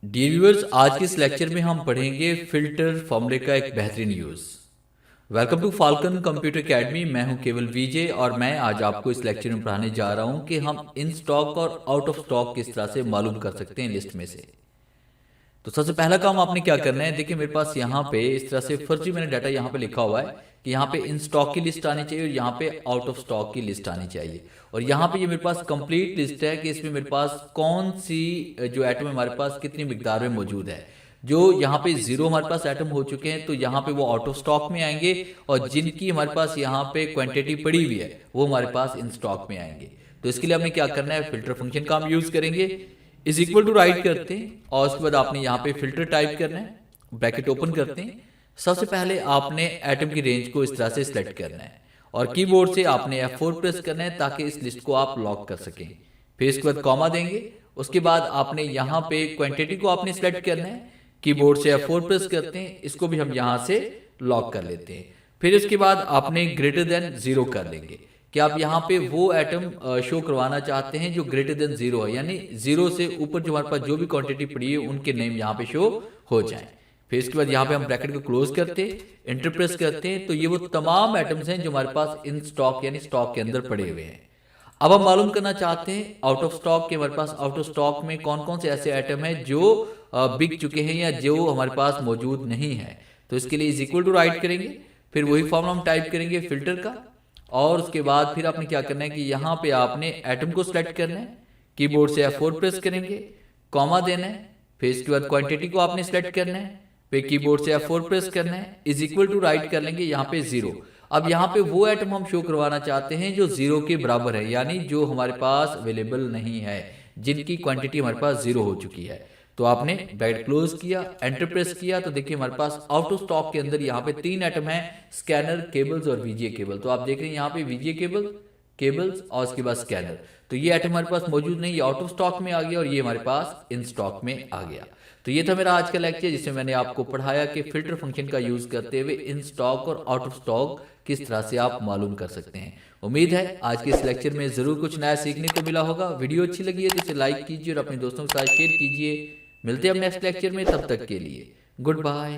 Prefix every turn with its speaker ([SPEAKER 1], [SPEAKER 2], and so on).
[SPEAKER 1] Dear viewers, आज के इस लेक्चर में हम पढ़ेंगे फिल्टर फॉर्मूले का एक बेहतरीन use. Welcome to Falcon computer academy. मैं हूं केवल विजय और मैं आज आपको इस लेक्चर में पढ़ाने जा रहा हूं कि हम इन स्टॉक और आउट ऑफ स्टॉक किस तरह से मालूम कर सकते हैं लिस्ट में से। तो सबसे पहला काम आपने क्या करना है, देखिए मेरे पास यहाँ पे इस तरह से फर्जी मैंने डाटा यहाँ पे लिखा हुआ है कि यहाँ पे इन स्टॉक की लिस्ट आनी चाहिए और यहाँ पे आउट ऑफ स्टॉक की लिस्ट आनी चाहिए। और यहाँ पे ये मेरे पास कंप्लीट लिस्ट है कि इसमें मेरे पास कौन सी जो एटम हमारे पास कितनी मिकदार में मौजूद है। जो यहाँ पे जीरो हमारे पास एटम हो चुके हैं तो यहाँ पे वो आउट ऑफ स्टॉक में आएंगे, और जिनकी हमारे पास यहाँ पे क्वांटिटी पड़ी हुई है वो हमारे पास इन स्टॉक में आएंगे। तो इसके लिए हमने क्या करना है, फिल्टर फंक्शन का हम यूज करेंगे। इज इक्वल टू राइट करते हैं और उसके बाद आपने यहाँ पे फिल्टर टाइप करना है, ब्रैकेट ओपन करते हैं। सबसे पहले आपने एटम की रेंज को इस तरह से सिलेक्ट करना है और कीबोर्ड से आपने F4 प्रेस करना है ताकि इस लिस्ट को आप लॉक कर सकें। फिर इसके बाद कॉमा देंगे, उसके बाद आपने यहाँ पे क्वांटिटी को आपने सिलेक्ट करना है, कीबोर्ड से F4 प्रेस करते हैं, इसको भी हम यहाँ से लॉक कर लेते हैं। फिर इसके बाद आपने ग्रेटर देन जीरो कर लेंगे कि आप यहाँ पे वो एटम शो करवाना चाहते हैं जो ग्रेटर देन जीरो है, यानी जीरो से ऊपर जो हमारे पास जो भी क्वांटिटी पड़ी है उनके नेम यहाँ पे शो हो जाए। फिर इसके बाद यहाँ पे हम ब्रैकेट को क्लोज करते हैं, एंटर प्रेस करते हैं, तो ये वो तमाम एटम्स हैं जो हमारे पास इन स्टॉक यानी स्टॉक के अंदर पड़े हुए हैं। अब हम मालूम करना चाहते हैं आउट ऑफ स्टॉक के हमारे पास आउट ऑफ स्टॉक में कौन कौन से ऐसे आइटम हैं जो बिक चुके हैं या जो हमारे पास मौजूद नहीं है। तो इसके लिए इज इक्वल टू राइट करेंगे, फिर वही फॉर्मूला हम टाइप करेंगे फिल्टर का, और उसके बाद फिर आपने क्या करना है कि यहाँ पे आपने एटम को सिलेक्ट करना है, कीबोर्ड से F4 प्रेस करेंगे, कॉमा देना है, फिर इसके बाद क्वांटिटी को आपने सिलेक्ट करना है, फिर कीबोर्ड से F4 प्रेस करना है, इज इक्वल टू राइट कर लेंगे यहाँ पे जीरो। अब यहाँ पे वो एटम हम शो करवाना चाहते हैं जो जीरो के बराबर है, यानी जो हमारे पास अवेलेबल नहीं है, जिनकी क्वांटिटी हमारे पास जीरो हो चुकी है। तो आपने ब्रैकेट क्लोज किया, एंटर प्रेस किया, तो देखिए हमारे पास आउट ऑफ स्टॉक के अंदर यहाँ पे तीन आइटम है, स्कैनर, केबल्स और वीजीए केबल। तो आप देख रहे हैं यहाँ पे वीजीए केबल, केबल्स और उसके बाद स्कैनर। तो ये आइटम हमारे पास मौजूद नहीं, ये आउट ऑफ स्टॉक में आ गया और ये हमारे पास इन स्टॉक में आ गया। तो ये था मेरा आज का लेक्चर जिसमें मैंने आपको पढ़ाया कि फिल्टर फंक्शन का यूज करते हुए इन स्टॉक और आउट ऑफ स्टॉक किस तरह से आप मालूम कर सकते हैं। उम्मीद है आज के इस लेक्चर में जरूर कुछ नया सीखने को मिला होगा। वीडियो अच्छी लगी है तो इसे लाइक कीजिए और अपने दोस्तों के साथ शेयर कीजिए। मिलते हैं अब नेक्स्ट लेक्चर में, तब तक के लिए गुड बाय।